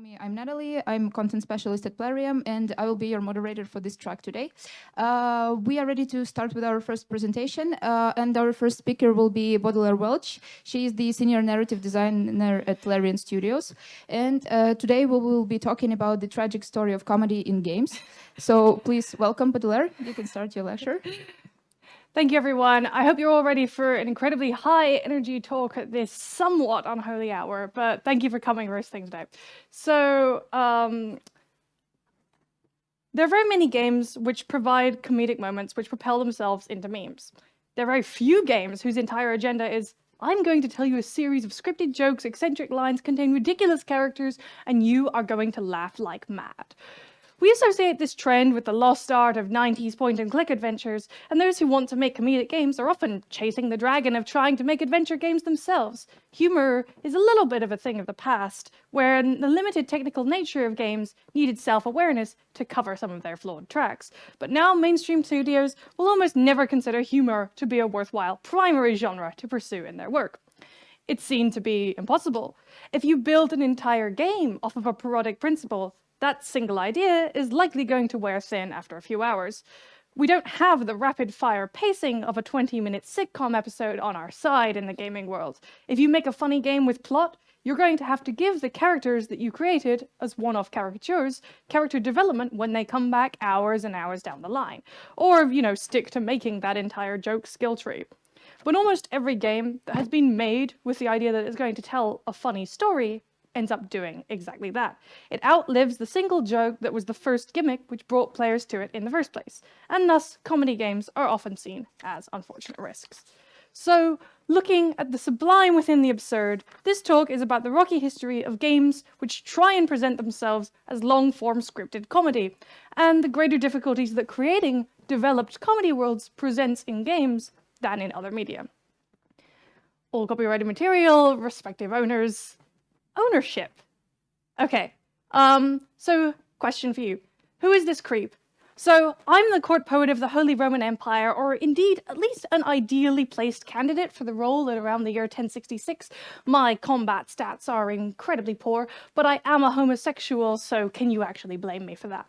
me, I'm Natalie. I'm content specialist at Larian, and I will be your moderator for this track today. We are ready to start with our first presentation, and our first speaker will be Baudelaire Welch. She is the senior narrative designer at Larian Studios, and today we will be talking about the tragic story of comedy in games. So please welcome Baudelaire. You can start your lecture. Thank you, everyone. I hope you're all ready for an incredibly high-energy talk at this somewhat unholy hour, but thank you for coming first thing today. So, there are very many games which provide comedic moments which propel themselves into memes. There are very few games whose entire agenda is, I'm going to tell you a series of scripted jokes, eccentric lines, contain ridiculous characters, and you are going to laugh like mad. We associate this trend with the lost art of 90s point-and-click adventures, and those who want to make comedic games are often chasing the dragon of trying to make adventure games themselves. Humor is a little bit of a thing of the past, where the limited technical nature of games needed self-awareness to cover some of their flawed tracks. But now mainstream studios will almost never consider humor to be a worthwhile primary genre to pursue in their work. It's seen to be impossible. If you build an entire game off of a parodic principle, that single idea is likely going to wear thin after a few hours. We don't have the rapid-fire pacing of a 20-minute sitcom episode on our side in the gaming world. If you make a funny game with plot, you're going to have to give the characters that you created as one-off caricatures character development when they come back hours and hours down the line. Or, stick to making that entire joke skill tree. But almost every game that has been made with the idea that it's going to tell a funny story ends up doing exactly that. It outlives the single joke that was the first gimmick which brought players to it in the first place, and thus comedy games are often seen as unfortunate risks. So, looking at the sublime within the absurd, this talk is about the rocky history of games which try and present themselves as long-form scripted comedy, and the greater difficulties that creating developed comedy worlds presents in games than in other media. All copyrighted material, respective owners, ownership. Okay, so question for you. Who is this creep? So I'm the court poet of the Holy Roman Empire, or indeed at least an ideally placed candidate for the role at around the year 1066. My combat stats are incredibly poor, but I am a homosexual, so can you actually blame me for that?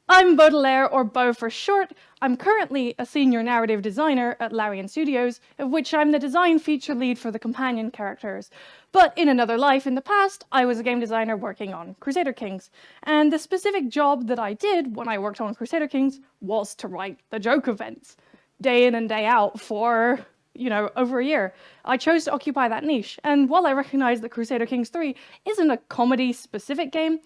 I'm Baudelaire, or Beau for short. I'm currently a senior narrative designer at Larian Studios, of which I'm the design feature lead for the companion characters. But in another life in the past, I was a game designer working on Crusader Kings. And the specific job that I did when I worked on Crusader Kings was to write the joke events. Day in and day out for, over a year. I chose to occupy that niche. And while I recognize that Crusader Kings III isn't a comedy-specific game,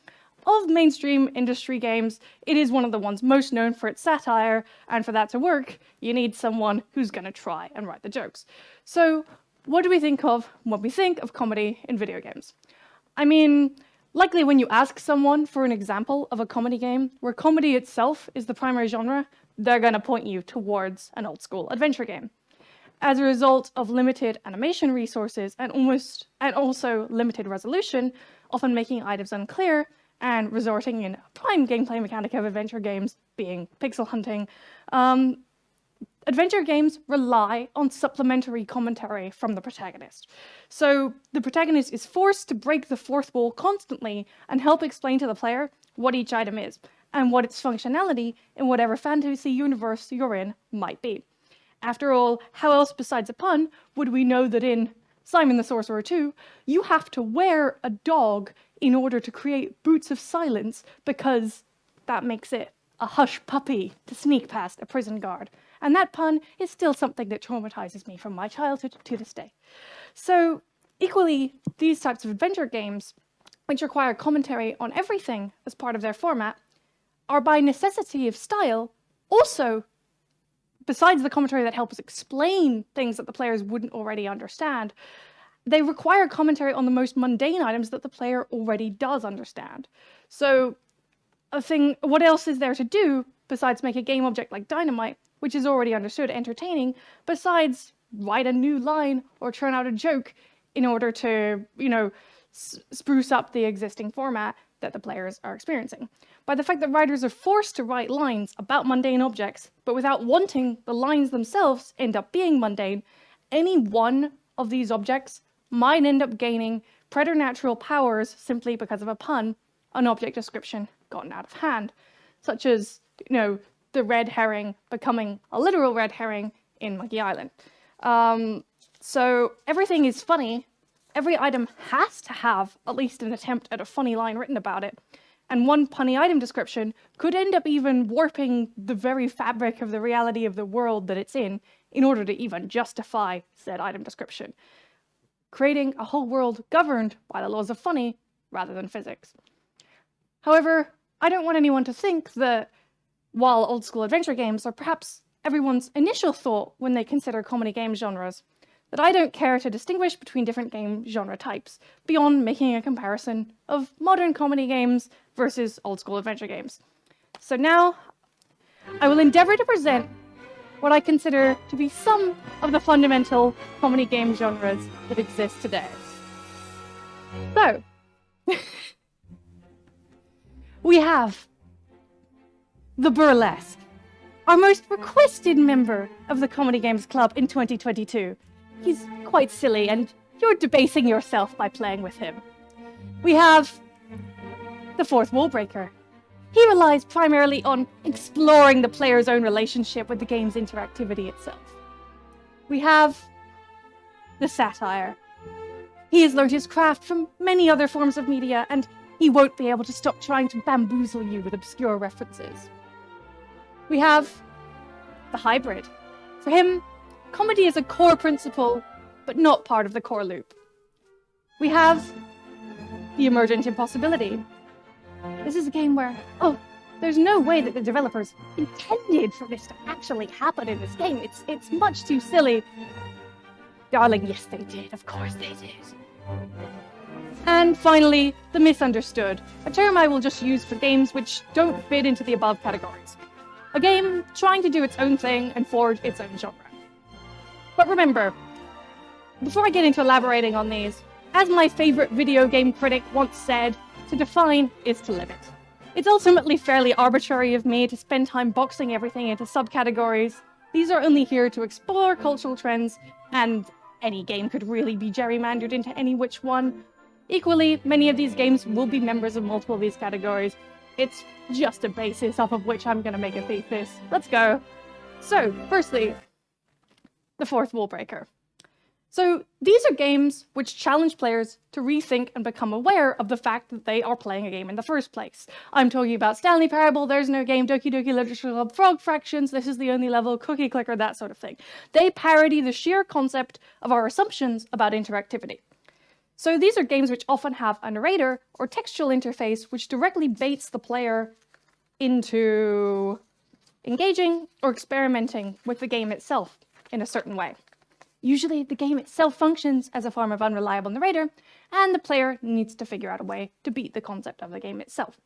of mainstream industry games, it is one of the ones most known for its satire, and for that to work, you need someone who's going to try and write the jokes. So, what do we think of when we think of comedy in video games? I mean, likely when you ask someone for an example of a comedy game where comedy itself is the primary genre, they're going to point you towards an old-school adventure game. As a result of limited animation resources and also limited resolution, often making items unclear, and resorting in a prime gameplay mechanic of adventure games being pixel hunting, adventure games rely on supplementary commentary from the protagonist. So the protagonist is forced to break the fourth wall constantly and help explain to the player what each item is, and what its functionality in whatever fantasy universe you're in might be. After all, how else besides a pun would we know that in Simon the Sorcerer 2, you have to wear a dog in order to create boots of silence, because that makes it a hush puppy to sneak past a prison guard. And that pun is still something that traumatizes me from my childhood to this day. So equally, these types of adventure games, which require commentary on everything as part of their format, are by necessity of style also, besides the commentary that helps explain things that the players wouldn't already understand, they require commentary on the most mundane items that the player already does understand. So, what else is there to do besides make a game object like dynamite, which is already understood, entertaining, besides write a new line or turn out a joke in order to, spruce up the existing format that the players are experiencing? By the fact that writers are forced to write lines about mundane objects, but without wanting the lines themselves end up being mundane, any one of these objects might end up gaining preternatural powers simply because of a pun, an object description gotten out of hand, such as, the red herring becoming a literal red herring in Monkey Island. So everything is funny. Every item has to have at least an attempt at a funny line written about it. And one punny item description could end up even warping the very fabric of the reality of the world that it's in order to even justify said item description, creating a whole world governed by the laws of funny rather than physics. However, I don't want anyone to think that while old school adventure games are perhaps everyone's initial thought when they consider comedy game genres, that I don't care to distinguish between different game genre types beyond making a comparison of modern comedy games versus old school adventure games. So now, I will endeavor to present what I consider to be some of the fundamental comedy game genres that exist today. So, we have the Burlesque, our most requested member of the Comedy Games Club in 2022. He's quite silly, and you're debasing yourself by playing with him. We have the Fourth Wall Breaker. He relies primarily on exploring the player's own relationship with the game's interactivity itself. We have the Satire. He has learned his craft from many other forms of media, and he won't be able to stop trying to bamboozle you with obscure references. We have the Hybrid. For him, comedy is a core principle, but not part of the core loop. We have the Emergent Impossibility. This is a game where, there's no way that the developers intended for this to actually happen in this game. It's much too silly. Darling, yes they did, of course they did. And finally, the Misunderstood, a term I will just use for games which don't fit into the above categories. A game trying to do its own thing and forge its own genre. But remember, before I get into elaborating on these, as my favorite video game critic once said, to define is to limit. It's ultimately fairly arbitrary of me to spend time boxing everything into subcategories. These are only here to explore cultural trends, and any game could really be gerrymandered into any which one. Equally, many of these games will be members of multiple of these categories. It's just a basis off of which I'm going to make a thesis. Let's go. So, firstly, the Fourth Wall Breaker. So, these are games which challenge players to rethink and become aware of the fact that they are playing a game in the first place. I'm talking about Stanley Parable, There's No Game, Doki Doki Literature Club, Frog Fractions, This Is the Only Level, Cookie Clicker, that sort of thing. They parody the sheer concept of our assumptions about interactivity. So these are games which often have a narrator or textual interface which directly baits the player into engaging or experimenting with the game itself in a certain way. Usually the game itself functions as a form of unreliable narrator, and the player needs to figure out a way to beat the concept of the game itself.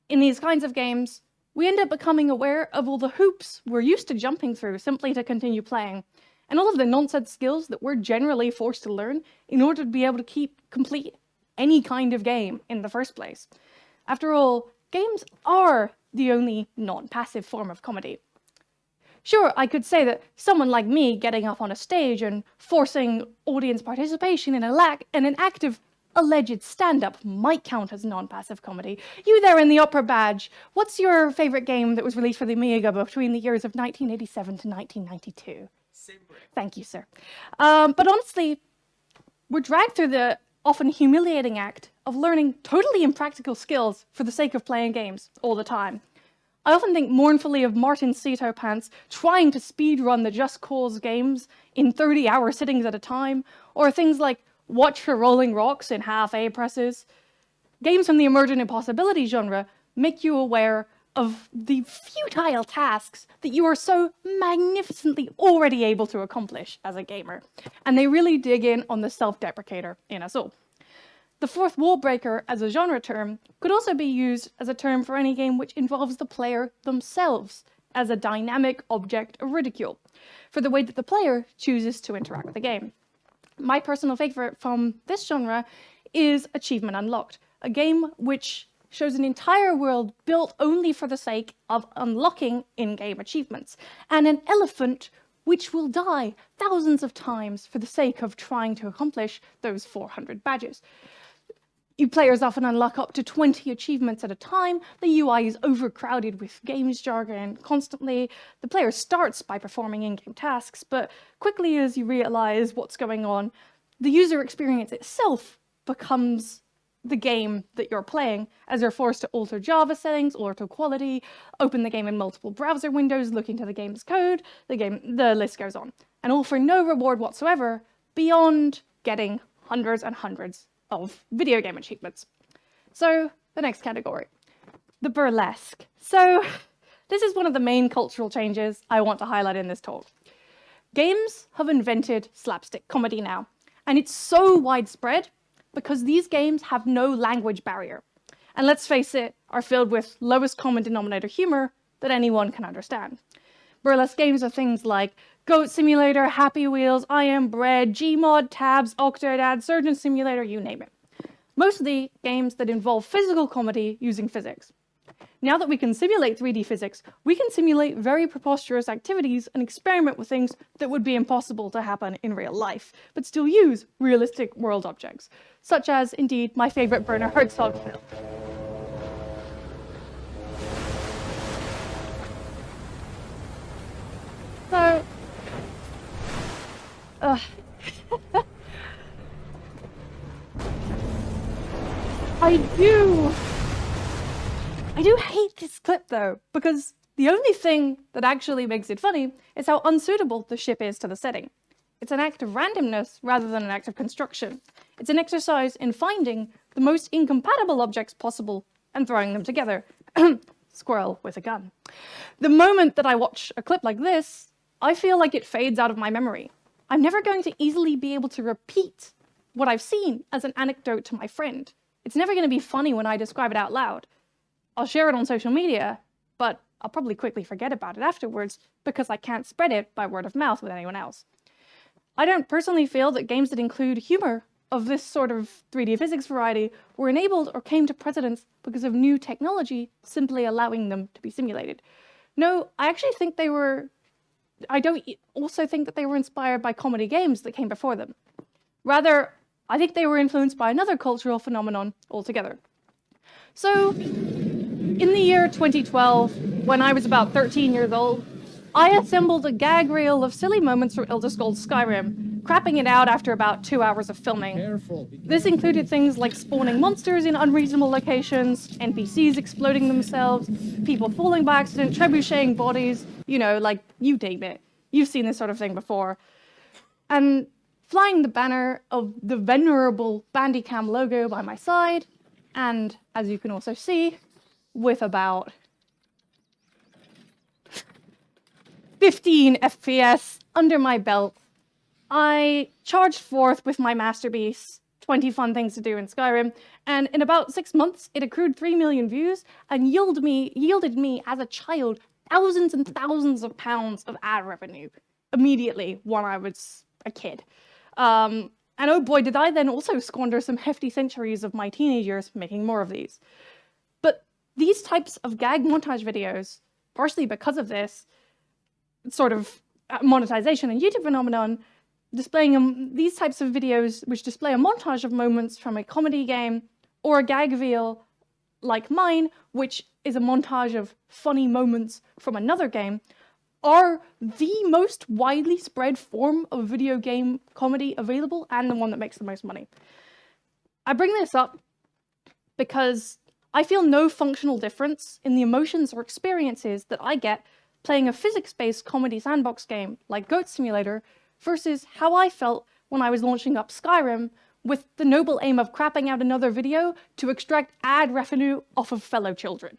In these kinds of games, we end up becoming aware of all the hoops we're used to jumping through simply to continue playing, and all of the nonsense skills that we're generally forced to learn in order to be able to complete any kind of game in the first place. After all, games are the only non-passive form of comedy. Sure, I could say that someone like me getting up on a stage and forcing audience participation in an act of alleged stand-up might count as non-passive comedy. You there in the opera badge, what's your favorite game that was released for the Amiga between the years of 1987 to 1992? Thank you, sir. But honestly, we're dragged through the often humiliating act of learning totally impractical skills for the sake of playing games all the time. I often think mournfully of Martin Ceto Pants trying to speedrun the Just Cause games in 30-hour sittings at a time, or things like Watch for Rolling Rocks in half A presses. Games from the Emergent Impossibility genre make you aware of the futile tasks that you are so magnificently already able to accomplish as a gamer, and they really dig in on the self-deprecator in us all. The Fourth Wall Breaker as a genre term could also be used as a term for any game which involves the player themselves as a dynamic object of ridicule, for the way that the player chooses to interact with the game. My personal favorite from this genre is Achievement Unlocked, a game which shows an entire world built only for the sake of unlocking in-game achievements, and an elephant which will die thousands of times for the sake of trying to accomplish those 400 badges. You players often unlock up to 20 achievements at a time. The UI is overcrowded with games jargon constantly. The player starts by performing in-game tasks, but quickly as you realize what's going on, the user experience itself becomes the game that you're playing, as you're forced to alter Java settings, auto quality, open the game in multiple browser windows, look into the game's code, the list goes on. And all for no reward whatsoever, beyond getting hundreds and hundreds of video game achievements. So, the next category, the burlesque. So, this is one of the main cultural changes I want to highlight in this talk. Games have invented slapstick comedy now, and it's so widespread because these games have no language barrier. And let's face it, are filled with lowest common denominator humor that anyone can understand. Burlesque games are things like Goat Simulator, Happy Wheels, I Am Bread, Gmod, Tabs, Octodad, Surgeon Simulator, you name it. Mostly games that involve physical comedy using physics. Now that we can simulate 3D physics, we can simulate very preposterous activities and experiment with things that would be impossible to happen in real life, but still use realistic world objects, such as, indeed, my favorite Werner Herzog film. So, I do hate this clip though, because the only thing that actually makes it funny is how unsuitable the ship is to the setting. It's an act of randomness rather than an act of construction. It's an exercise in finding the most incompatible objects possible and throwing them together. Squirrel with a gun. The moment that I watch a clip like this, I feel like it fades out of my memory. I'm never going to easily be able to repeat what I've seen as an anecdote to my friend. It's never going to be funny when I describe it out loud. I'll share it on social media, but I'll probably quickly forget about it afterwards because I can't spread it by word of mouth with anyone else. I don't personally feel that games that include humor of this sort of 3D physics variety were enabled or came to precedence because of new technology simply allowing them to be simulated. No, I actually think I don't also think that they were inspired by comedy games that came before them. Rather, I think they were influenced by another cultural phenomenon altogether. So, in the year 2012, when I was about 13 years old, I assembled a gag reel of silly moments from Elder Scrolls Skyrim, crapping it out after about 2 hours of filming. This included things like spawning monsters in unreasonable locations, NPCs exploding themselves, people falling by accident, trebucheting bodies, you know, like, you name it. You've seen this sort of thing before. And flying the banner of the venerable Bandicam logo by my side, and, as you can also see, with about 15 FPS under my belt, I charged forth with my masterpiece, 20 fun things to do in Skyrim, and in about 6 months, it accrued 3 million views and yielded me, as a child, thousands and thousands of pounds of ad revenue immediately when I was a kid. And oh boy, did I then also squander some hefty centuries of my teenage years making more of these. But these types of gag montage videos, partially because of this sort of monetization and YouTube phenomenon, displaying these types of videos which display a montage of moments from a comedy game or a gag reel like mine, which is a montage of funny moments from another game, are the most widely spread form of video game comedy available and the one that makes the most money. I bring this up because I feel no functional difference in the emotions or experiences that I get playing a physics-based comedy sandbox game like Goat Simulator versus how I felt when I was launching up Skyrim with the noble aim of crapping out another video to extract ad revenue off of fellow children.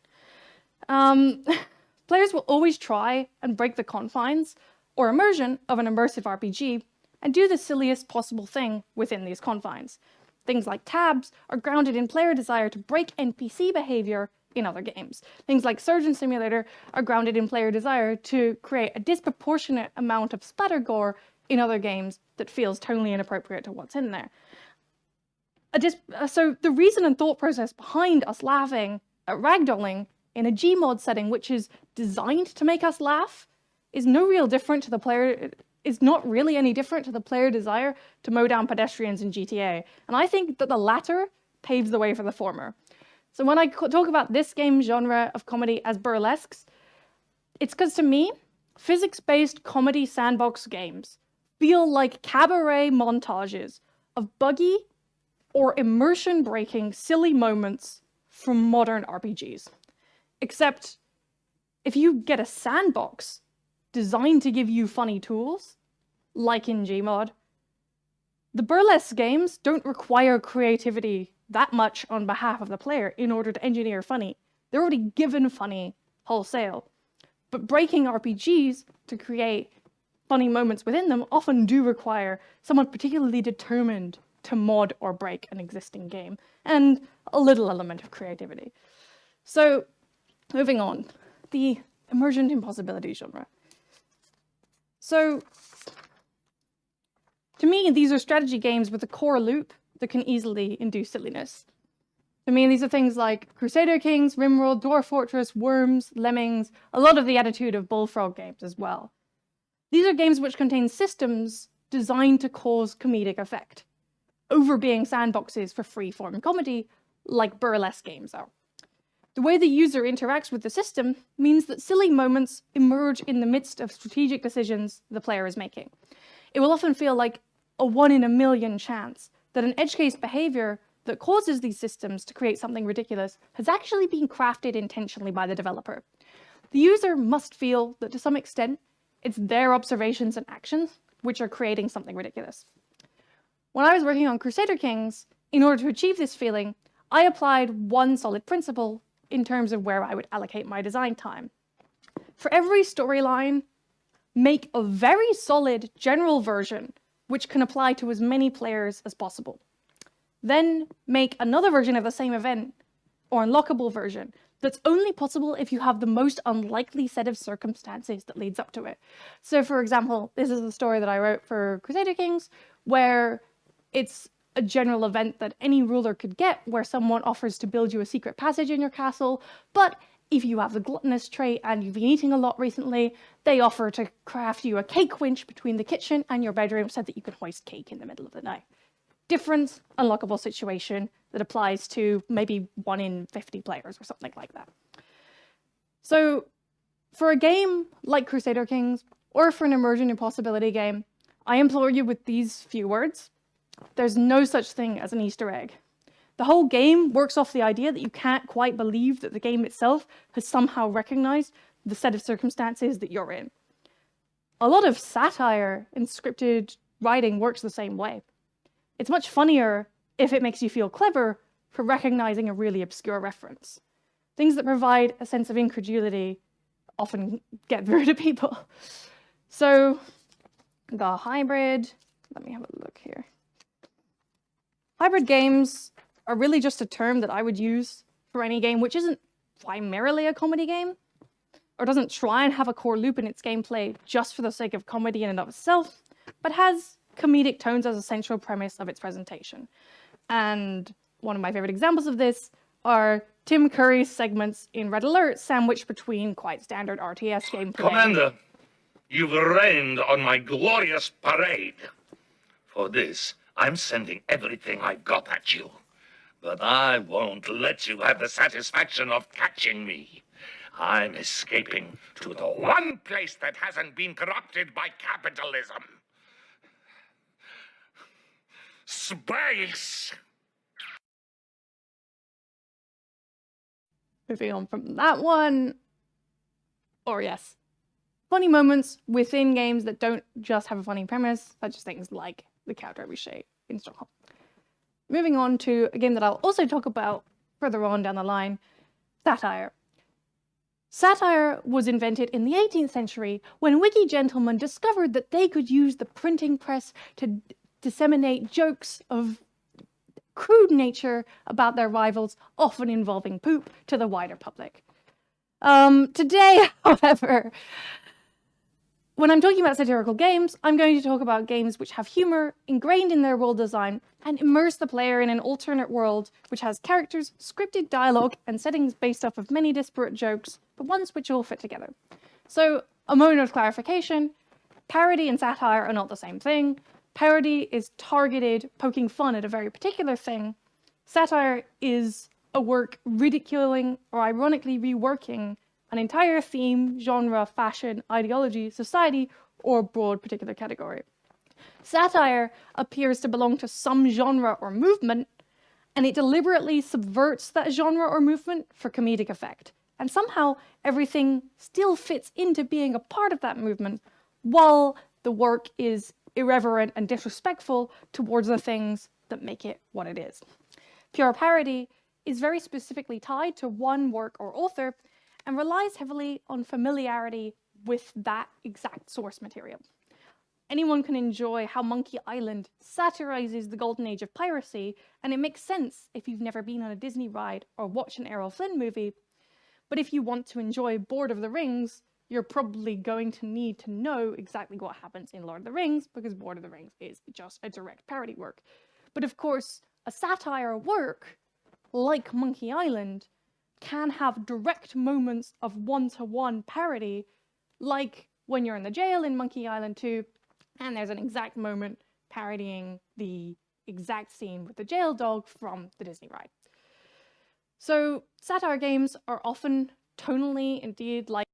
Players will always try and break the confines or immersion of an immersive RPG and do the silliest possible thing within these confines. Things like tabs are grounded in player desire to break NPC behavior in other games. Things like Surgeon Simulator are grounded in player desire to create a disproportionate amount of splatter gore in other games that feels totally inappropriate to what's in there. So the reason and thought process behind us laughing at ragdolling in a Gmod setting, which is designed to make us laugh, is not really any different to the player desire to mow down pedestrians in GTA. And I think that the latter paves the way for the former. So when I talk about this game genre of comedy as burlesques, it's because to me, physics-based comedy sandbox games feel like cabaret montages of buggy or immersion-breaking silly moments from modern RPGs. Except if you get a sandbox designed to give you funny tools, like in Gmod, the burlesque games don't require creativity that much on behalf of the player in order to engineer funny. They're already given funny wholesale. But breaking RPGs to create funny moments within them often do require someone particularly determined to mod or break an existing game, and a little element of creativity. So, moving on, the Emergent Impossibility genre. So, to me, these are strategy games with a core loop that can easily induce silliness. To me, these are things like Crusader Kings, Rimworld, Dwarf Fortress, Worms, Lemmings, a lot of the attitude of Bullfrog games as well. These are games which contain systems designed to cause comedic effect, over being sandboxes for free-form comedy, like burlesque games are. The way the user interacts with the system means that silly moments emerge in the midst of strategic decisions the player is making. It will often feel like a 1 in a million chance that an edge case behavior that causes these systems to create something ridiculous has actually been crafted intentionally by the developer. The user must feel that to some extent, it's their observations and actions which are creating something ridiculous. When I was working on Crusader Kings, in order to achieve this feeling, I applied one solid principle in terms of where I would allocate my design time. For every storyline, make a very solid general version which can apply to as many players as possible. Then make another version of the same event, or unlockable version, that's only possible if you have the most unlikely set of circumstances that leads up to it. So for example, this is the story that I wrote for Crusader Kings, where it's a general event that any ruler could get, where someone offers to build you a secret passage in your castle, but if you have the gluttonous trait and you've been eating a lot recently, they offer to craft you a cake winch between the kitchen and your bedroom so that you can hoist cake in the middle of the night. Different unlockable situation that applies to maybe 1 in 50 players or something like that. So for a game like Crusader Kings, or for an Emergent Impossibility game, I implore you with these few words: there's no such thing as an Easter egg. The whole game works off the idea that you can't quite believe that the game itself has somehow recognized the set of circumstances that you're in. A lot of satire in scripted writing works the same way. It's much funnier if it makes you feel clever for recognizing a really obscure reference. Things that provide a sense of incredulity often get through to people. So the hybrid, let me have a look here. Hybrid games are really just a term that I would use for any game which isn't primarily a comedy game, or doesn't try and have a core loop in its gameplay just for the sake of comedy in and of itself, but has comedic tones as a central premise of its presentation. And one of my favorite examples of this are Tim Curry's segments in Red Alert, sandwiched between quite standard RTS gameplay. Commander, you've rained on my glorious parade. For this, I'm sending everything I've got at you. But I won't let you have the satisfaction of catching me. I'm escaping to the one place that hasn't been corrupted by capitalism. Space! Moving on from that one. Or yes, funny moments within games that don't just have a funny premise, such as things like the cow trebuchet in Stockholm. Moving on to a game that I'll also talk about further on down the line, Satire. Satire was invented in the 18th century when witty gentlemen discovered that they could use the printing press to disseminate jokes of crude nature about their rivals, often involving poop, to the wider public. Today, however, when I'm talking about satirical games, I'm going to talk about games which have humor ingrained in their world design and immerse the player in an alternate world which has characters, scripted dialogue, and settings based off of many disparate jokes, but ones which all fit together. So A moment of clarification, parody and satire are not the same thing. Parody is targeted, poking fun at a very particular thing. Satire is a work ridiculing or ironically reworking an entire theme, genre, fashion, ideology, society, or broad particular category. Satire appears to belong to some genre or movement, and it deliberately subverts that genre or movement for comedic effect. And somehow everything still fits into being a part of that movement, while the work is irreverent and disrespectful towards the things that make it what it is. Pure parody is very specifically tied to one work or author and relies heavily on familiarity with that exact source material. Anyone can enjoy how Monkey Island satirizes the golden age of piracy, and it makes sense if you've never been on a Disney ride or watched an Errol Flynn movie. But if you want to enjoy Lord of the Rings, you're probably going to need to know exactly what happens in Lord of the Rings, because Lord of the Rings is just a direct parody work. But of course, a satire work, like Monkey Island, can have direct moments of one-to-one parody, like when you're in the jail in Monkey Island 2, and there's an exact moment parodying the exact scene with the jail dog from the Disney ride. So satire games are often tonally indeed like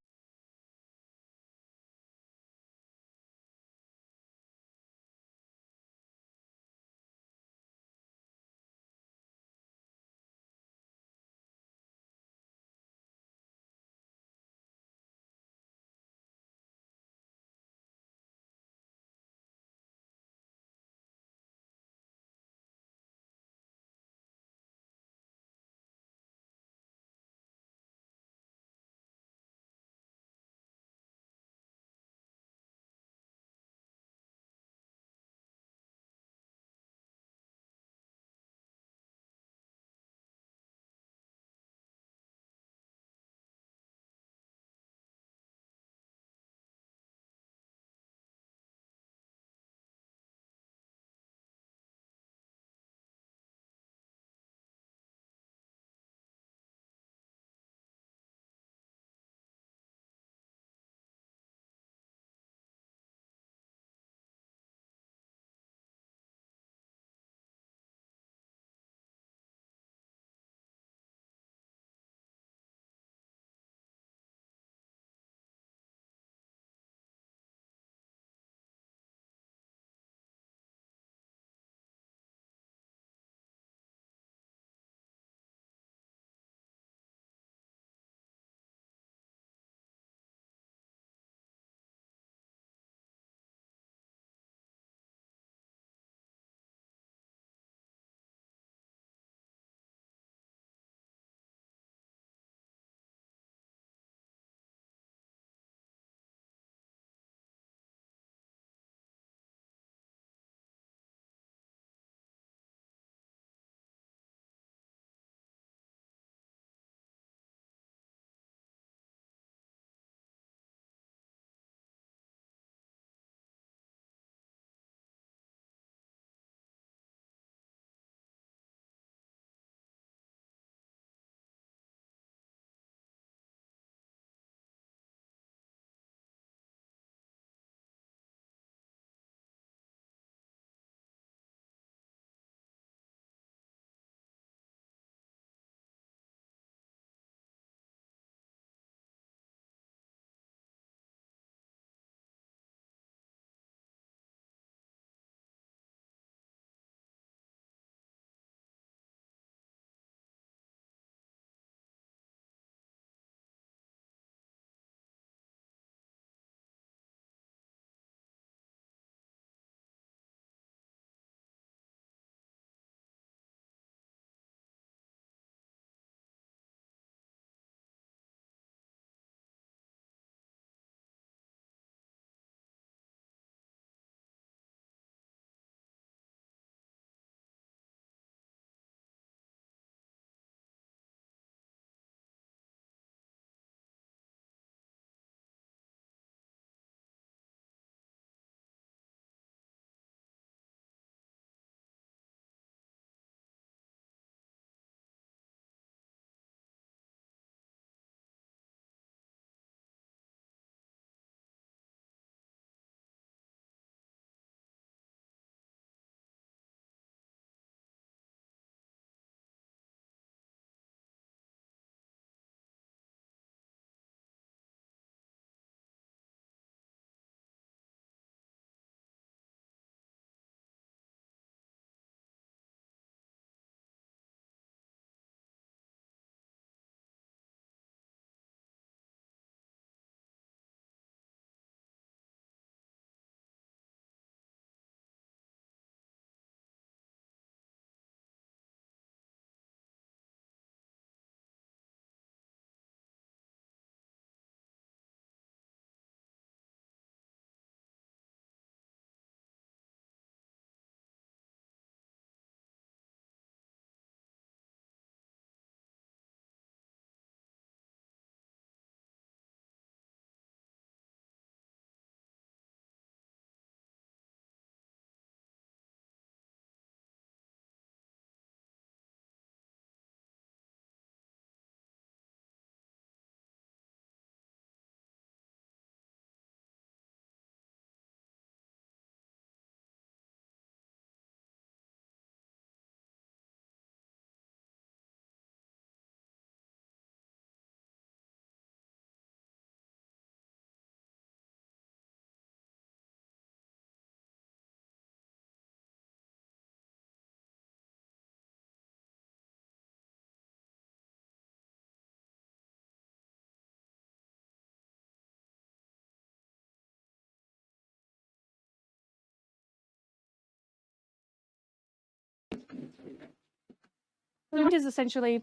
So it is essentially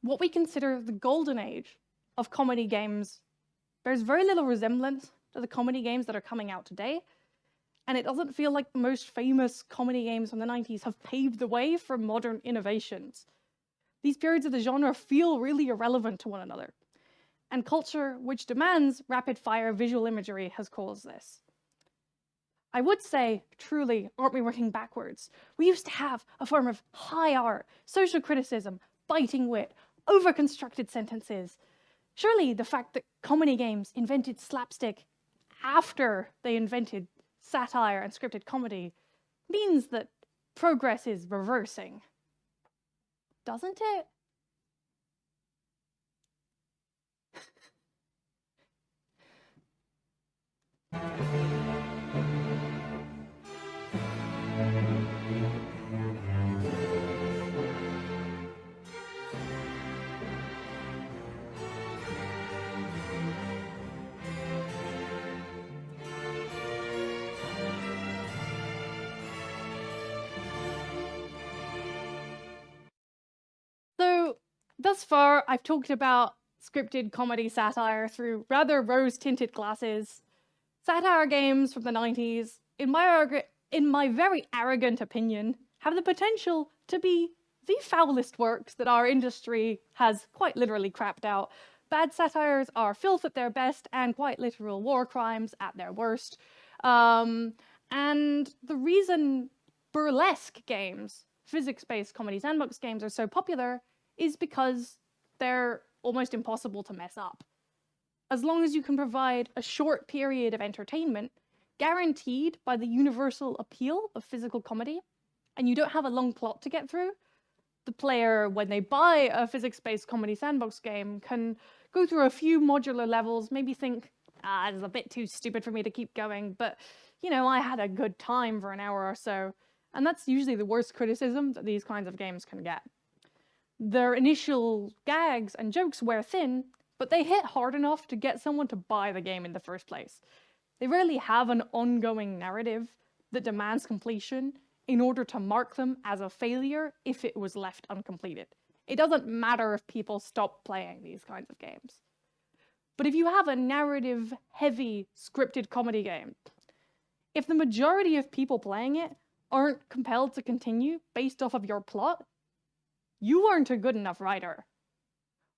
what we consider the golden age of comedy games. There's very little resemblance to the comedy games that are coming out today, and it doesn't feel like the most famous comedy games from the 90s have paved the way for modern innovations. These periods of the genre feel really irrelevant to one another, and culture which demands rapid-fire visual imagery has caused this. I would say, truly, aren't we working backwards? We used to have a form of high art, social criticism, biting wit, over-constructed sentences. Surely the fact that comedy games invented slapstick after they invented satire and scripted comedy means that progress is reversing. Doesn't it? So, thus far, I've talked about scripted comedy satire through rather rose-tinted glasses. Satire games from the 90s, in my very arrogant opinion, have the potential to be the foulest works that our industry has quite literally crapped out. Bad satires are filth at their best and quite literal war crimes at their worst. And the reason burlesque games, physics-based comedy sandbox games, are so popular is because they're almost impossible to mess up. As long as you can provide a short period of entertainment, guaranteed by the universal appeal of physical comedy, and you don't have a long plot to get through, the player, when they buy a physics-based comedy sandbox game, can go through a few modular levels, maybe think, this is a bit too stupid for me to keep going, but, you know, I had a good time for an hour or so. And that's usually the worst criticism that these kinds of games can get. Their initial gags and jokes wear thin, but they hit hard enough to get someone to buy the game in the first place. They rarely have an ongoing narrative that demands completion in order to mark them as a failure if it was left uncompleted. It doesn't matter if people stop playing these kinds of games. But if you have a narrative-heavy scripted comedy game, if the majority of people playing it aren't compelled to continue based off of your plot, you aren't a good enough writer.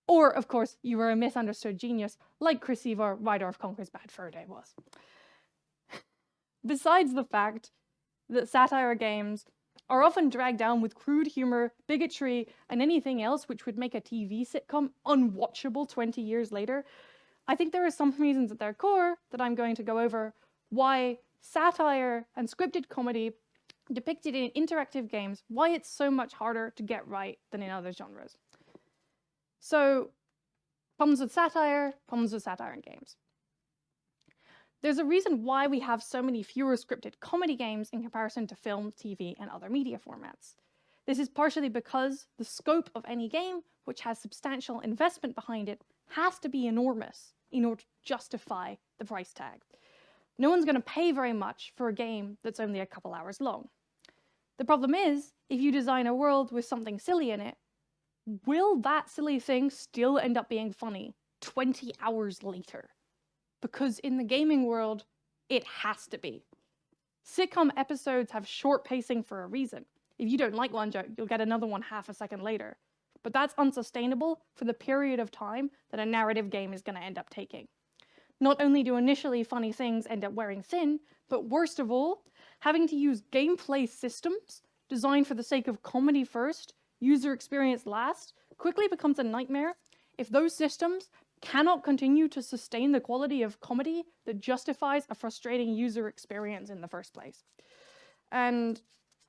Or, of course, you are a misunderstood genius, like Crusader, writer of Conquer's Bad Fur Day was. Besides the fact that satire games are often dragged down with crude humor, bigotry, and anything else which would make a TV sitcom unwatchable 20 years later, I think there are some reasons at their core that I'm going to go over why satire and scripted comedy depicted in interactive games, why it's so much harder to get right than in other genres. So, problems with satire in games. There's a reason why we have so many fewer scripted comedy games in comparison to film, TV, and other media formats. This is partially because the scope of any game, which has substantial investment behind it, has to be enormous in order to justify the price tag. No one's going to pay very much for a game that's only a couple hours long. The problem is, if you design a world with something silly in it, will that silly thing still end up being funny 20 hours later? Because in the gaming world, it has to be. Sitcom episodes have short pacing for a reason. If you don't like one joke, you'll get another one half a second later. But that's unsustainable for the period of time that a narrative game is going to end up taking. Not only do initially funny things end up wearing thin, but worst of all, having to use gameplay systems designed for the sake of comedy first, user experience last, quickly becomes a nightmare if those systems cannot continue to sustain the quality of comedy that justifies a frustrating user experience in the first place. And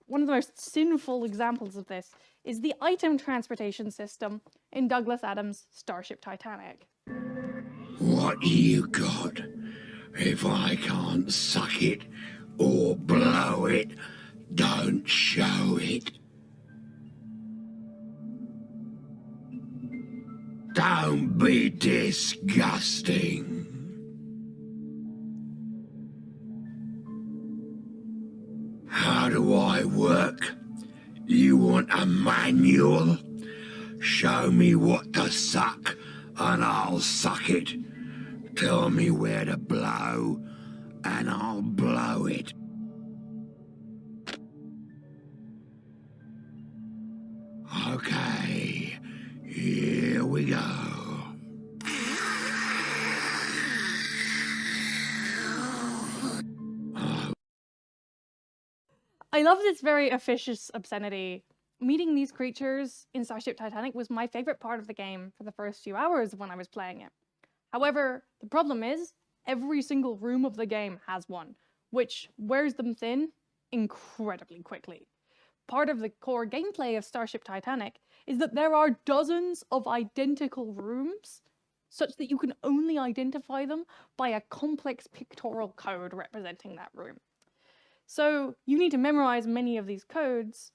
one of the most sinful examples of this is the item transportation system in Douglas Adams' Starship Titanic. What you got? If I can't suck it or blow it, don't show it. Don't be disgusting. How do I work? You want a manual? Show me what to suck, and I'll suck it. Tell me where to blow, and I'll blow it. Okay, here we go. I love this very officious obscenity. Meeting these creatures in Starship Titanic was my favorite part of the game for the first few hours when I was playing it. However, the problem is, every single room of the game has one, which wears them thin incredibly quickly. Part of the core gameplay of Starship Titanic is that there are dozens of identical rooms, such that you can only identify them by a complex pictorial code representing that room. So you need to memorize many of these codes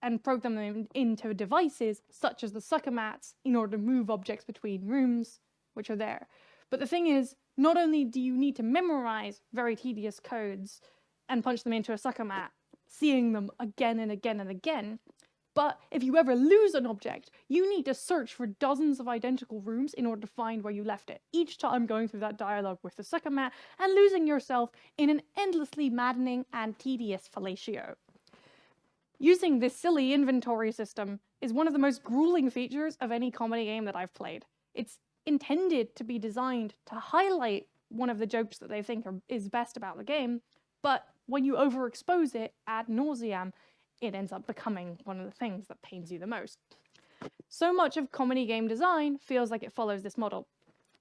and program them into devices such as the sucker mats in order to move objects between rooms which are there. But the thing is, not only do you need to memorize very tedious codes and punch them into a sucker mat, seeing them again and again and again, but if you ever lose an object, you need to search for dozens of identical rooms in order to find where you left it, each time going through that dialogue with the sucker mat and losing yourself in an endlessly maddening and tedious fellatio. Using this silly inventory system is one of the most grueling features of any comedy game that I've played. It's intended to be designed to highlight one of the jokes that they think is best about the game, but when you overexpose it ad nauseam, it ends up becoming one of the things that pains you the most. So much of comedy game design feels like it follows this model.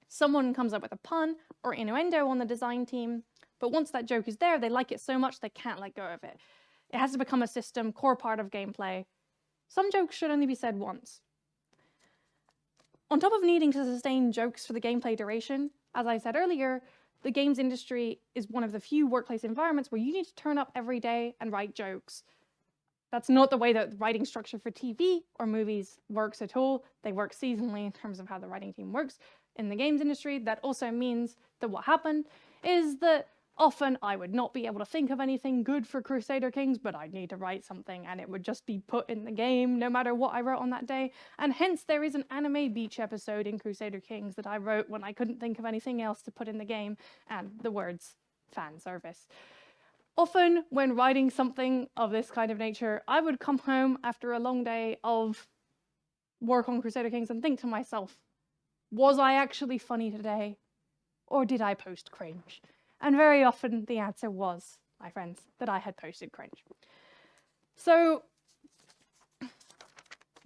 Someone comes up with a pun or innuendo on the design team, but once that joke is there, they like it so much they can't let go of it. It has to become a system, core part of gameplay. Some jokes should only be said once. On top of needing to sustain jokes for the gameplay duration, as I said earlier, the games industry is one of the few workplace environments where you need to turn up every day and write jokes. That's not the way that writing structure for TV or movies works at all. They work seasonally in terms of how the writing team works. In the games industry, that also means that what happened is that often I would not be able to think of anything good for Crusader Kings, but I'd need to write something and it would just be put in the game no matter what I wrote on that day. And hence there is an anime beach episode in Crusader Kings that I wrote when I couldn't think of anything else to put in the game, and the words fan service. Often, when writing something of this kind of nature, I would come home after a long day of work on Crusader Kings and think to myself, was I actually funny today? Or did I post cringe? And very often the answer was, my friends, that I had posted cringe. So,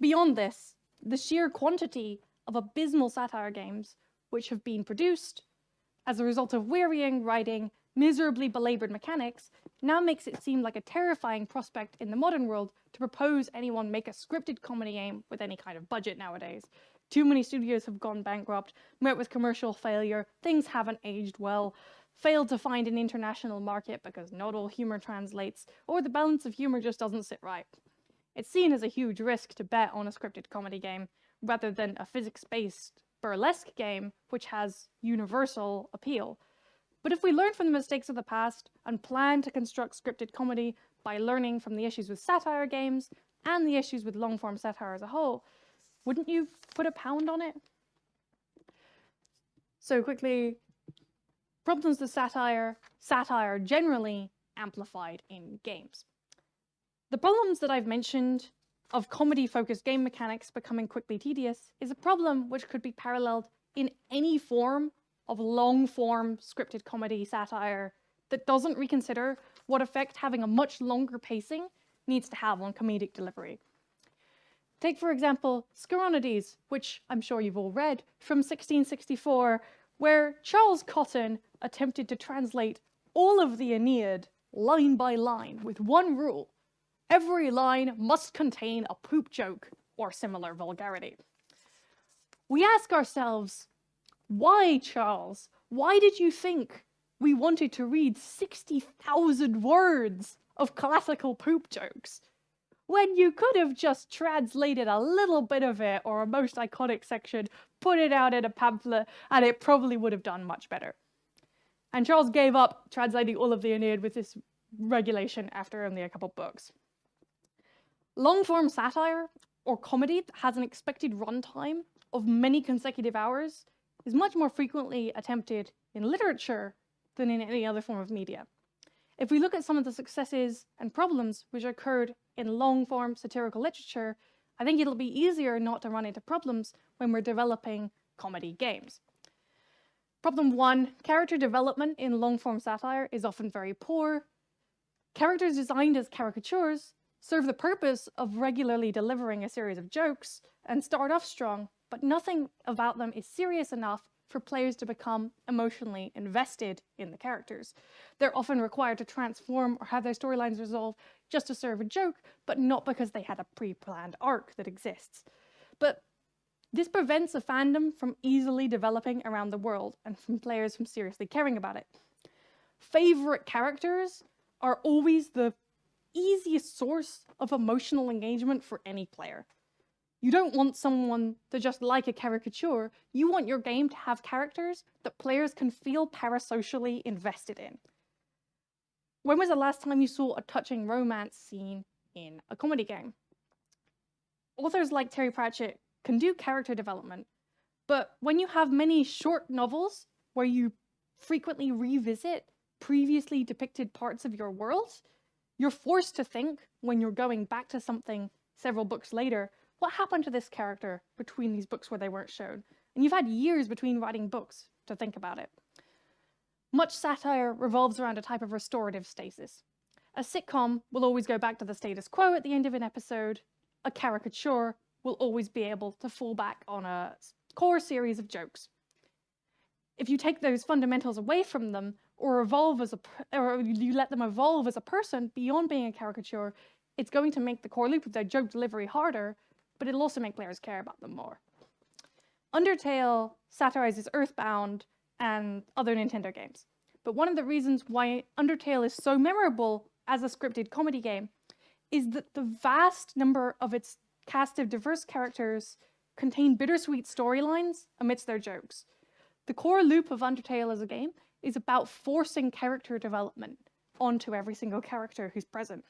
beyond this, the sheer quantity of abysmal satire games which have been produced as a result of wearying writing, miserably belabored mechanics, now makes it seem like a terrifying prospect in the modern world to propose anyone make a scripted comedy game with any kind of budget nowadays. Too many studios have gone bankrupt, met with commercial failure, things haven't aged well, failed to find an international market because not all humor translates, or the balance of humor just doesn't sit right. It's seen as a huge risk to bet on a scripted comedy game, rather than a physics-based burlesque game, which has universal appeal. But if we learn from the mistakes of the past and plan to construct scripted comedy by learning from the issues with satire games and the issues with long-form satire as a whole, wouldn't you put a pound on it? So quickly, problems with satire generally amplified in games. The problems that I've mentioned of comedy-focused game mechanics becoming quickly tedious is a problem which could be paralleled in any form of long-form scripted comedy satire that doesn't reconsider what effect having a much longer pacing needs to have on comedic delivery. Take, for example, Scaronides, which I'm sure you've all read, from 1664, where Charles Cotton attempted to translate all of the Aeneid line by line with one rule. Every line must contain a poop joke or similar vulgarity. We ask ourselves, why, Charles? Why did you think we wanted to read 60,000 words of classical poop jokes when you could have just translated a little bit of it or a most iconic section, put it out in a pamphlet, and it probably would have done much better? And Charles gave up translating all of the Aeneid with this regulation after only a couple books. Long-form satire or comedy that has an expected runtime of many consecutive hours is much more frequently attempted in literature than in any other form of media. If we look at some of the successes and problems which occurred in long-form satirical literature, I think it'll be easier not to run into problems when we're developing comedy games. Problem 1, character development in long-form satire is often very poor. Characters designed as caricatures serve the purpose of regularly delivering a series of jokes and start off strong, but nothing about them is serious enough for players to become emotionally invested in the characters. They're often required to transform or have their storylines resolve just to serve a joke, but not because they had a pre-planned arc that exists. But this prevents a fandom from easily developing around the world and from players from seriously caring about it. Favorite characters are always the easiest source of emotional engagement for any player. You don't want someone to just like a caricature, you want your game to have characters that players can feel parasocially invested in. When was the last time you saw a touching romance scene in a comedy game? Authors like Terry Pratchett can do character development, but when you have many short novels where you frequently revisit previously depicted parts of your world, you're forced to think, when you're going back to something several books later, what happened to this character between these books where they weren't shown? And you've had years between writing books to think about it. Much satire revolves around a type of restorative stasis. A sitcom will always go back to the status quo at the end of an episode. A caricature will always be able to fall back on a core series of jokes. If you take those fundamentals away from them, or you let them evolve as a person beyond being a caricature, it's going to make the core loop of their joke delivery harder, but it'll also make players care about them more. Undertale satirizes Earthbound and other Nintendo games. But one of the reasons why Undertale is so memorable as a scripted comedy game is that the vast number of its cast of diverse characters contain bittersweet storylines amidst their jokes. The core loop of Undertale as a game is about forcing character development onto every single character who's present.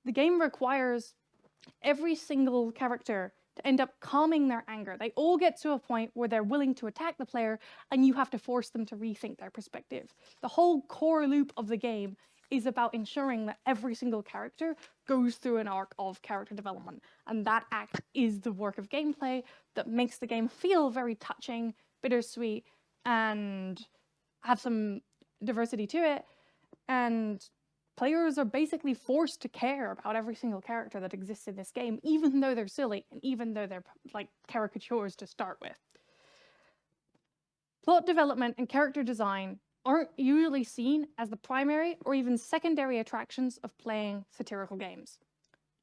The game requires every single character to end up calming their anger. They all get to a point where they're willing to attack the player, and you have to force them to rethink their perspective. The whole core loop of the game is about ensuring that every single character goes through an arc of character development, and that act is the work of gameplay that makes the game feel very touching, bittersweet, and have some diversity to it, and players are basically forced to care about every single character that exists in this game, even though they're silly and even though they're like caricatures to start with. Plot development and character design aren't usually seen as the primary or even secondary attractions of playing satirical games.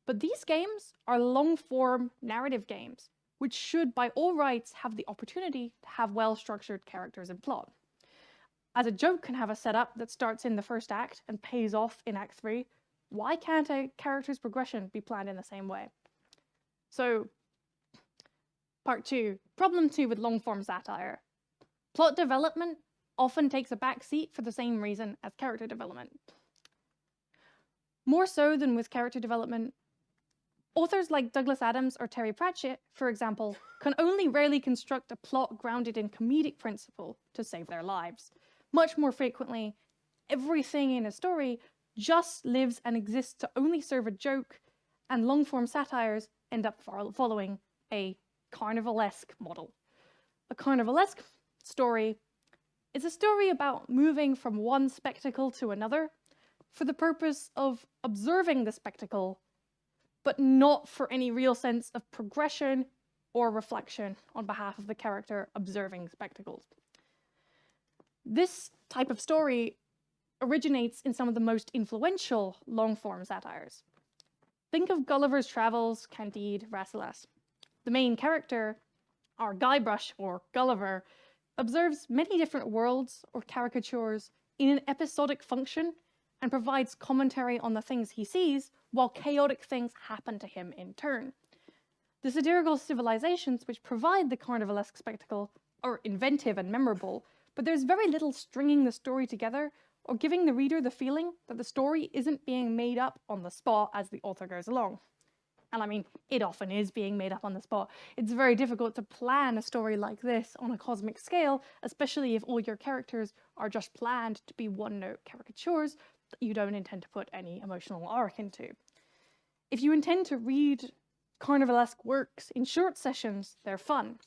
But these games are long-form narrative games, which should by all rights have the opportunity to have well-structured characters and plot. As a joke can have a setup that starts in the first act and pays off in Act 3, why can't a character's progression be planned in the same way? So, part 2, problem 2 with long-form satire. Plot development often takes a back seat for the same reason as character development. More so than with character development, authors like Douglas Adams or Terry Pratchett, for example, can only rarely construct a plot grounded in comedic principle to save their lives. Much more frequently, everything in a story just lives and exists to only serve a joke, and long-form satires end up following a carnivalesque model. A carnivalesque story is a story about moving from one spectacle to another for the purpose of observing the spectacle, but not for any real sense of progression or reflection on behalf of the character observing spectacles. This type of story originates in some of the most influential long-form satires. Think of Gulliver's Travels, Candide, Rasselas. The main character, our Guybrush or Gulliver, observes many different worlds or caricatures in an episodic function and provides commentary on the things he sees while chaotic things happen to him in turn. The satirical civilizations which provide the carnivalesque spectacle are inventive and memorable, but there's very little stringing the story together or giving the reader the feeling that the story isn't being made up on the spot as the author goes along. and I mean, it often is being made up on the spot. It's very difficult to plan a story like this on a cosmic scale, especially if all your characters are just planned to be one-note caricatures that you don't intend to put any emotional arc into. If you intend to read carnivalesque works in short sessions, they're fun.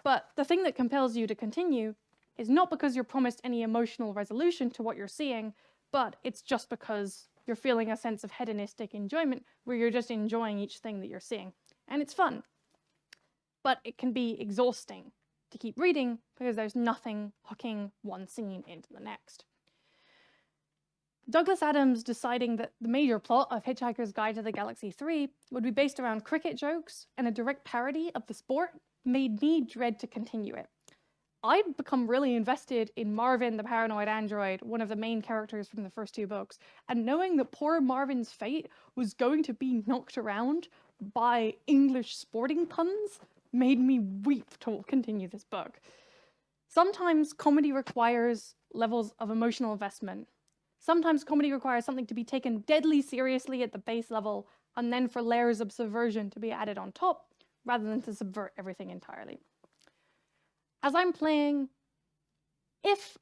But the thing that compels you to continue is not because you're promised any emotional resolution to what you're seeing, but it's just because you're feeling a sense of hedonistic enjoyment where you're just enjoying each thing that you're seeing. And it's fun. But it can be exhausting to keep reading because there's nothing hooking one scene into the next. Douglas Adams deciding that the major plot of Hitchhiker's Guide to the Galaxy 3 would be based around cricket jokes and a direct parody of the sport made me dread to continue it. I'd become really invested in Marvin the paranoid android, one of the main characters from the first two books, and knowing that poor Marvin's fate was going to be knocked around by English sporting puns made me weep to continue this book. Sometimes comedy requires levels of emotional investment. Sometimes comedy requires something to be taken deadly seriously at the base level, and then for layers of subversion to be added on top, rather than to subvert everything entirely. If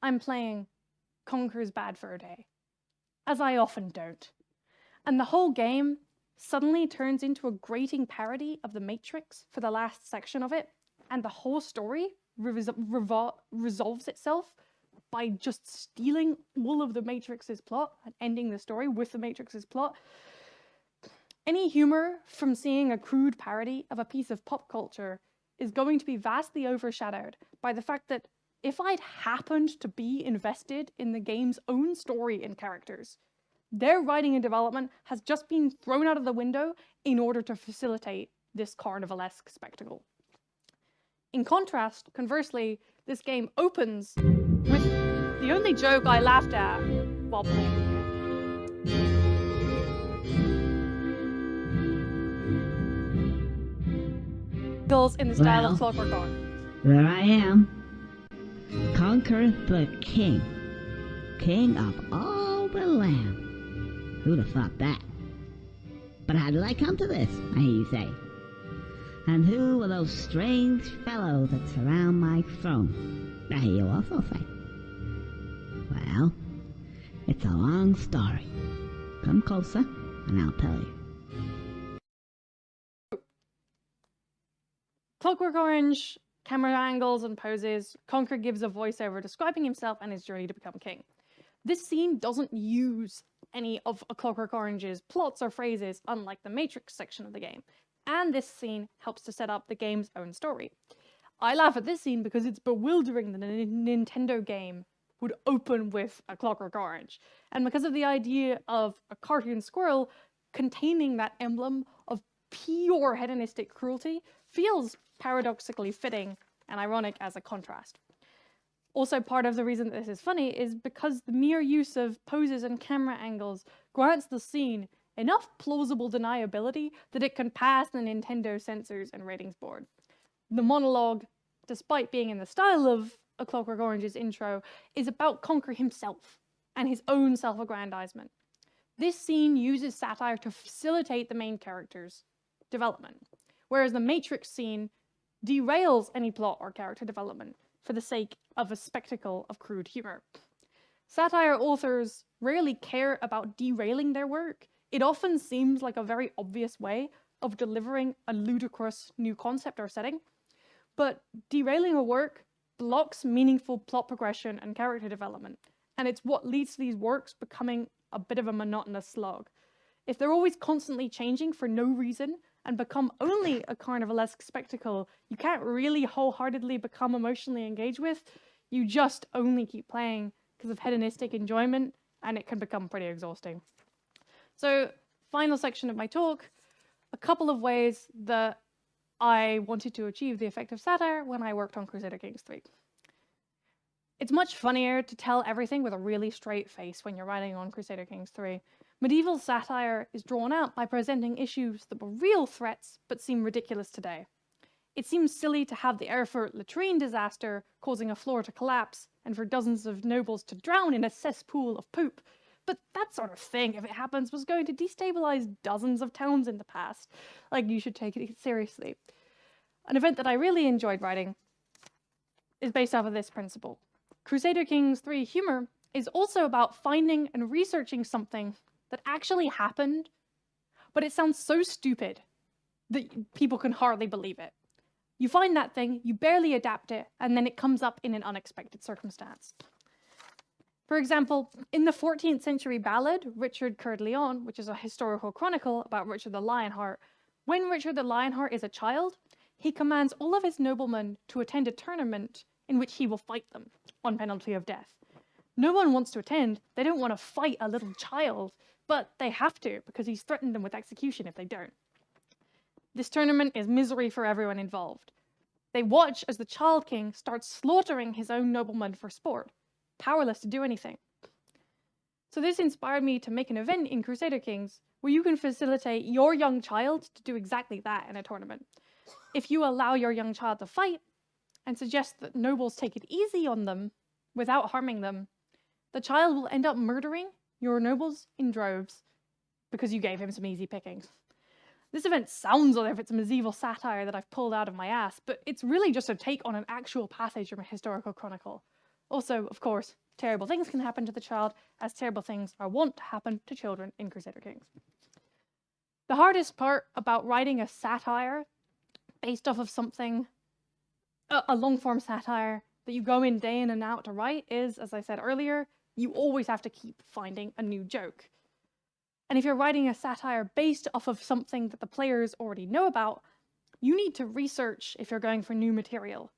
I'm playing Conker's Bad Fur Day, as I often don't, and the whole game suddenly turns into a grating parody of The Matrix for the last section of it, and the whole story resolves itself by just stealing all of The Matrix's plot and ending the story with The Matrix's plot. Any humor from seeing a crude parody of a piece of pop culture is going to be vastly overshadowed by the fact that if I'd happened to be invested in the game's own story and characters, their writing and development has just been thrown out of the window in order to facilitate this carnivalesque spectacle. In contrast, conversely, this game opens with the only joke I laughed at while playing the game. Girls in the style of Clockwork Orange. There I am. Conquer the king. King of all the land. Who'd have thought that? But how did I come to this, I hear you say? And who are those strange fellows that surround my throne? I hear you also say. Well, it's a long story. Come closer, and I'll tell you. Clockwork Orange, camera angles and poses, Conker gives a voiceover describing himself and his journey to become king. This scene doesn't use any of A Clockwork Orange's plots or phrases, unlike the Matrix section of the game, and this scene helps to set up the game's own story. I laugh at this scene because it's bewildering that a Nintendo game would open with A Clockwork Orange, and because of the idea of a cartoon squirrel containing that emblem of pure hedonistic cruelty feels paradoxically fitting and ironic as a contrast. Also, part of the reason that this is funny is because the mere use of poses and camera angles grants the scene enough plausible deniability that it can pass the Nintendo censors and ratings board. The monologue, despite being in the style of A Clockwork Orange's intro, is about Conker himself and his own self-aggrandizement. This scene uses satire to facilitate the main character's development, whereas the Matrix scene derails any plot or character development for the sake of a spectacle of crude humor. Satire authors rarely care about derailing their work. It often seems like a very obvious way of delivering a ludicrous new concept or setting, but derailing a work blocks meaningful plot progression and character development, and it's what leads to these works becoming a bit of a monotonous slog. If they're always constantly changing for no reason and become only a carnivalesque spectacle you can't really wholeheartedly become emotionally engaged with, you just only keep playing because of hedonistic enjoyment, and it can become pretty exhausting. So, final section of my talk, a couple of ways that I wanted to achieve the effect of satire when I worked on Crusader Kings III. It's much funnier to tell everything with a really straight face when you're writing on Crusader Kings III. Medieval satire is drawn out by presenting issues that were real threats but seem ridiculous today. It seems silly to have the Erfurt latrine disaster causing a floor to collapse and for dozens of nobles to drown in a cesspool of poop, But that sort of thing, if it happens, was going to destabilize dozens of towns in the past. Like, you should take it seriously. An event that I really enjoyed writing is based off of this principle. Crusader Kings III humor is also about finding and researching something that actually happened, but it sounds so stupid that people can hardly believe it. You find that thing, you barely adapt it, and then it comes up in an unexpected circumstance. For example, in the 14th century ballad, Richard Coeur de Lion, which is a historical chronicle about Richard the Lionheart, when Richard the Lionheart is a child, he commands all of his noblemen to attend a tournament in which he will fight them, on penalty of death. No one wants to attend, they don't want to fight a little child, but they have to, because he's threatened them with execution if they don't. This tournament is misery for everyone involved. They watch as the Child King starts slaughtering his own noblemen for sport, powerless to do anything. So this inspired me to make an event in Crusader Kings where you can facilitate your young child to do exactly that in a tournament. If you allow your young child to fight and suggest that nobles take it easy on them without harming them, the child will end up murdering your nobles in droves because you gave him some easy pickings. This event sounds as if it's a medieval satire that I've pulled out of my ass, but it's really just a take on an actual passage from a historical chronicle. Also, of course, terrible things can happen to the child, as terrible things are wont to happen to children in Crusader Kings. The hardest part about writing a satire based off of something, a long-form satire that you go in day in and out to write is, as I said earlier, you always have to keep finding a new joke. And if you're writing a satire based off of something that the players already know about, you need to research if you're going for new material.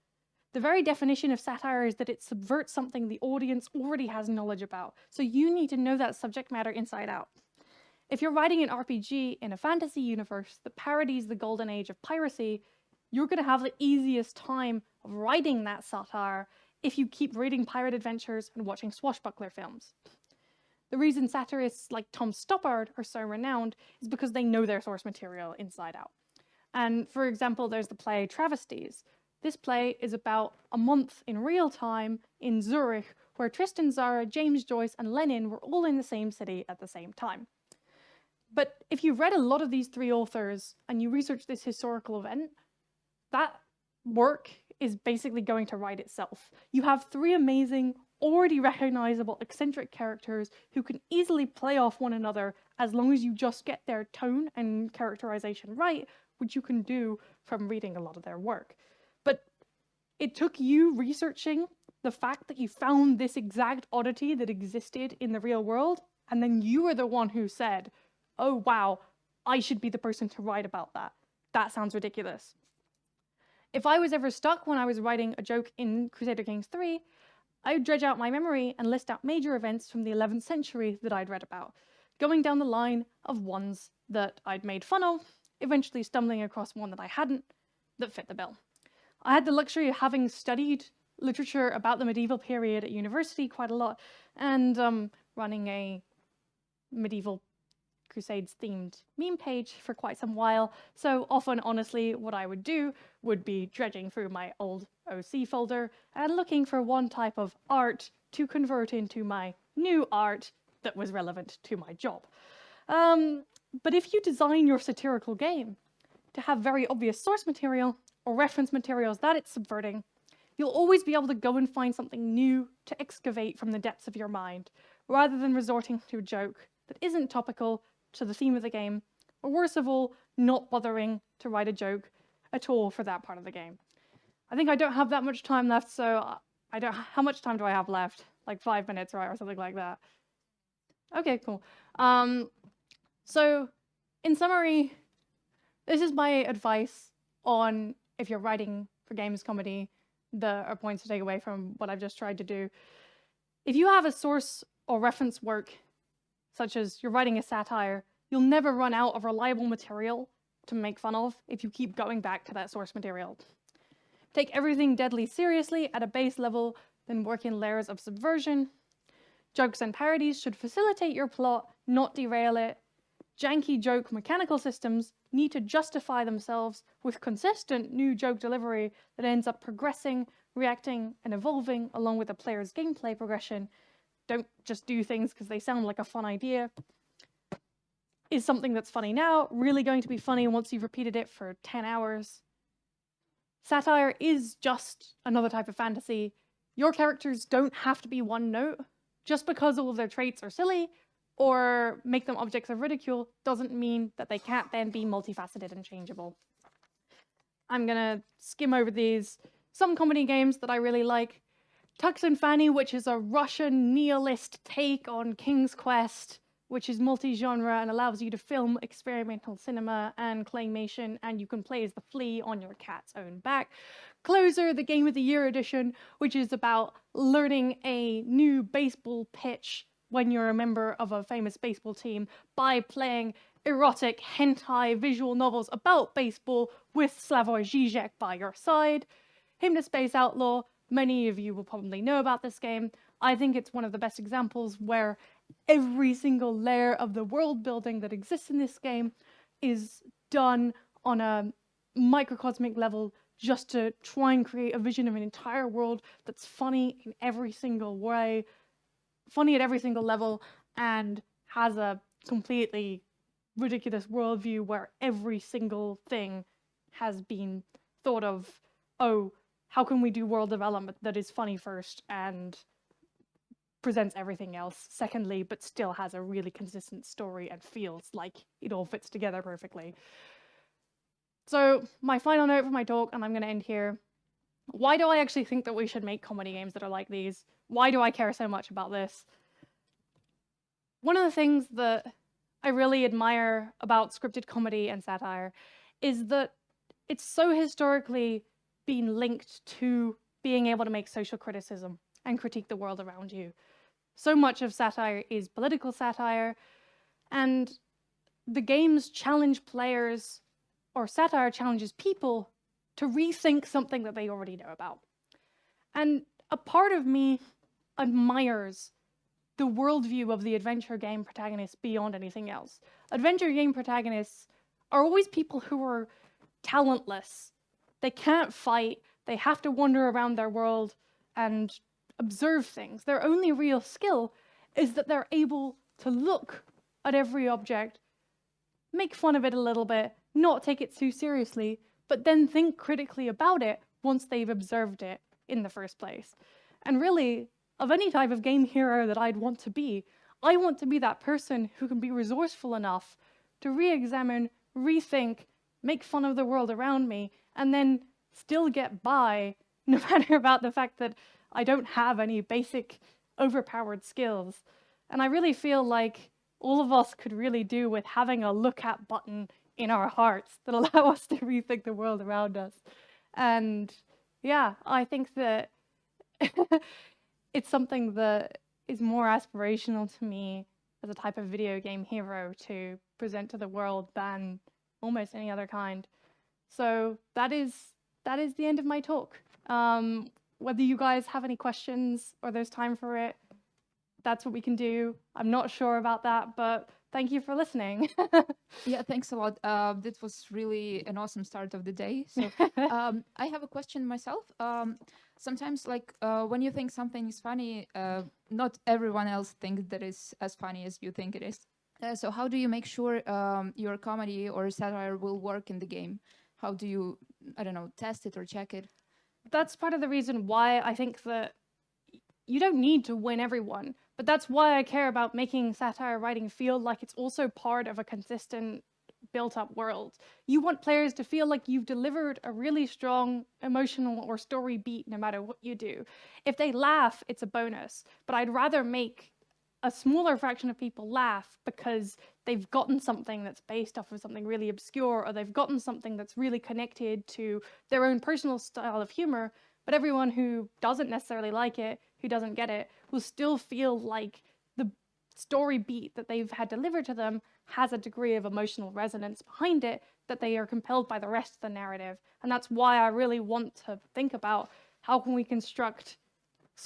The very definition of satire is that it subverts something the audience already has knowledge about, so you need to know that subject matter inside out. If you're writing an RPG in a fantasy universe that parodies the golden age of piracy, you're going to have the easiest time of writing that satire if you keep reading pirate adventures and watching swashbuckler films. The reason satirists like Tom Stoppard are so renowned is because they know their source material inside out. And for example, there's the play Travesties. This play is about a month in real time in Zurich, where Tristan Tzara, James Joyce, and Lenin were all in the same city at the same time. But if you've read a lot of these three authors and you research this historical event, that work is basically going to write itself. You have three amazing, already recognizable, eccentric characters who can easily play off one another as long as you just get their tone and characterization right, which you can do from reading a lot of their work. But it took you researching the fact that you found this exact oddity that existed in the real world, and then you were the one who said, oh wow, I should be the person to write about that. That sounds ridiculous. If I was ever stuck when I was writing a joke in Crusader Kings III, I would dredge out my memory and list out major events from the 11th century that I'd read about, going down the line of ones that I'd made fun of, eventually stumbling across one that I hadn't, that fit the bill. I had the luxury of having studied literature about the medieval period at university quite a lot, and running a medieval Crusades themed meme page for quite some while, so often, honestly, what I would do would be dredging through my old OC folder and looking for one type of art to convert into my new art that was relevant to my job. But if you design your satirical game to have very obvious source material or reference materials that it's subverting, you'll always be able to go and find something new to excavate from the depths of your mind, rather than resorting to a joke that isn't topical to the theme of the game, or worse of all, not bothering to write a joke at all for that part of the game. I think I don't have that much time left, so how much time do I have left? Like 5 minutes, right, or something like that. Okay, cool. So, in summary, this is my advice on if you're writing for games comedy. There are points to take away from what I've just tried to do. If you have a source or reference work, such as you're writing a satire, you'll never run out of reliable material to make fun of if you keep going back to that source material. Take everything deadly seriously at a base level, then work in layers of subversion. Jokes and parodies should facilitate your plot, not derail it. Janky joke mechanical systems need to justify themselves with consistent new joke delivery that ends up progressing, reacting, and evolving along with the player's gameplay progression. don't just do things because they sound like a fun idea. Is something that's funny now really going to be funny once you've repeated it for 10 hours? Satire is just another type of fantasy. Your characters don't have to be one note. Just because all of their traits are silly or make them objects of ridicule doesn't mean that they can't then be multifaceted and changeable. I'm gonna skim over these. Some comedy games that I really like. Tux and Fanny, which is a Russian nihilist take on King's Quest, which is multi-genre and allows you to film experimental cinema and claymation, and you can play as the flea on your cat's own back. Closer, the Game of the Year edition, which is about learning a new baseball pitch when you're a member of a famous baseball team by playing erotic hentai visual novels about baseball with Slavoj Žižek by your side. Hymn to Space Outlaw, many of you will probably know about this game. I think it's one of the best examples where every single layer of the world building that exists in this game is done on a microcosmic level just to try and create a vision of an entire world that's funny in every single way, funny at every single level, and has a completely ridiculous worldview where every single thing has been thought of, oh, how can we do world development that is funny first and presents everything else secondly, but still has a really consistent story and feels like it all fits together perfectly. So my final note for my talk, and I'm going to end here. Why do I actually think that we should make comedy games that are like these? Why do I care so much about this? One of the things that I really admire about scripted comedy and satire is that it's so historically been linked to being able to make social criticism and critique the world around you. So much of satire is political satire, and the games challenge players, or satire challenges people, to rethink something that they already know about. And a part of me admires the worldview of the adventure game protagonists beyond anything else. Adventure game protagonists are always people who are talentless. They can't fight, they have to wander around their world and observe things. Their only real skill is that they're able to look at every object, make fun of it a little bit, not take it too seriously, but then think critically about it once they've observed it in the first place. And really, of any type of game hero that I'd want to be, I want to be that person who can be resourceful enough to re-examine, rethink, make fun of the world around me, and then still get by, no matter about the fact that I don't have any basic overpowered skills. And I really feel like all of us could really do with having a look at button in our hearts that allow us to rethink the world around us. And yeah, I think that it's something that is more aspirational to me as a type of video game hero to present to the world than almost any other kind. So that is the end of my talk. Whether you guys have any questions or there's time for it, that's what we can do. I'm not sure about that, but thank you for listening. Yeah, thanks a lot. That was really an awesome start of the day. So I have a question myself. Sometimes, like, when you think something is funny, not everyone else thinks that it's as funny as you think it is. So how do you make sure your comedy or satire will work in the game? How do you, I don't know, test it or check it? That's part of the reason why I think that you don't need to win everyone, but that's why I care about making satire writing feel like it's also part of a consistent built-up world. You want players to feel like you've delivered a really strong emotional or story beat no matter what you do. If they laugh, it's a bonus, but I'd rather make a smaller fraction of people laugh because they've gotten something that's based off of something really obscure, or they've gotten something that's really connected to their own personal style of humor, but everyone who doesn't necessarily like it, who doesn't get it, will still feel like the story beat that they've had delivered to them has a degree of emotional resonance behind it that they are compelled by the rest of the narrative. And that's why I really want to think about how can we construct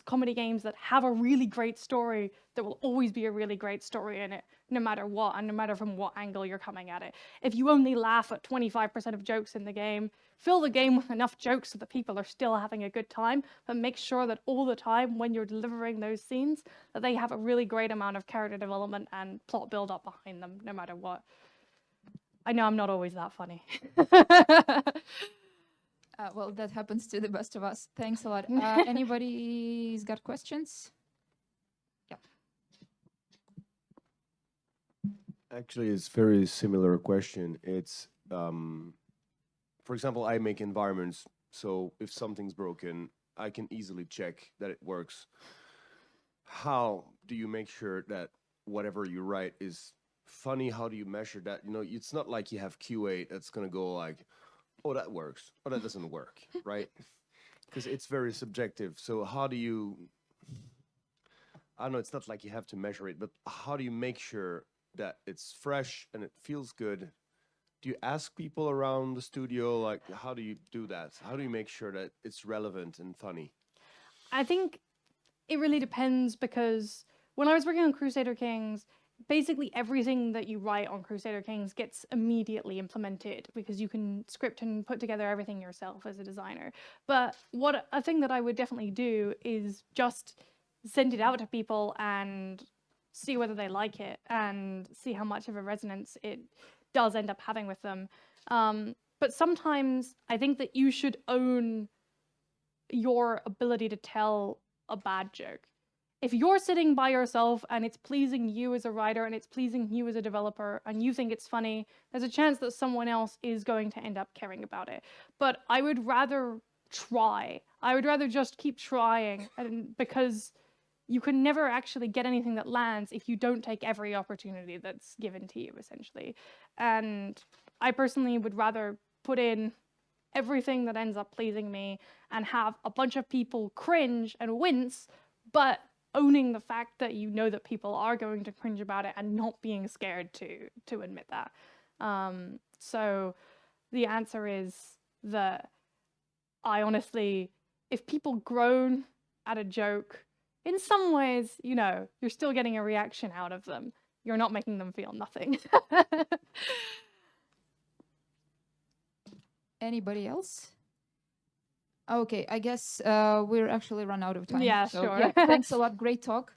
comedy games that have a really great story, there will always be a really great story in it, no matter what, and no matter from what angle you're coming at it. If you only laugh at 25% of jokes in the game, fill the game with enough jokes so that people are still having a good time, but make sure that all the time when you're delivering those scenes, that they have a really great amount of character development and plot build up behind them, no matter what. I know I'm not always that funny. Well, that happens to the best of us. Thanks a lot. Anybody's got questions? Yeah. Actually, it's very similar question. It's, for example, I make environments, so if something's broken, I can easily check that it works. How do you make sure that whatever you write is funny? How do you measure that? You know, it's not like you have QA that's gonna go like, oh, that works, oh, that doesn't work, right? Because it's very subjective. So how do you, I don't know, it's not like you have to measure it, but how do you make sure that it's fresh and it feels good? Do you ask people around the studio, like, how do you do that? How do you make sure that it's relevant and funny? I think it really depends, because when I was working on Crusader Kings, basically everything that you write on Crusader Kings gets immediately implemented, because you can script and put together everything yourself as a designer. But a thing that I would definitely do is just send it out to people and see whether they like it and see how much of a resonance it does end up having with them. But sometimes I think that you should own your ability to tell a bad joke. If you're sitting by yourself and it's pleasing you as a writer and it's pleasing you as a developer and you think it's funny, there's a chance that someone else is going to end up caring about it. But I would rather try. I would rather just keep trying, because you can never actually get anything that lands if you don't take every opportunity that's given to you, essentially. And I personally would rather put in everything that ends up pleasing me and have a bunch of people cringe and wince, but owning the fact that you know that people are going to cringe about it and not being scared to admit that. So the answer is that I honestly, if people groan at a joke, in some ways, you know, you're still getting a reaction out of them. You're not making them feel nothing. Anybody else? Okay, I guess we're actually run out of time. Yeah, so, sure. Yeah, thanks a lot. Great talk.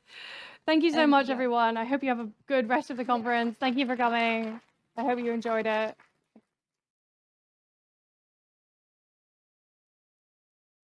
Thank you so And, much, yeah. everyone. I hope you have a good rest of the conference. Thank you for coming. I hope you enjoyed it.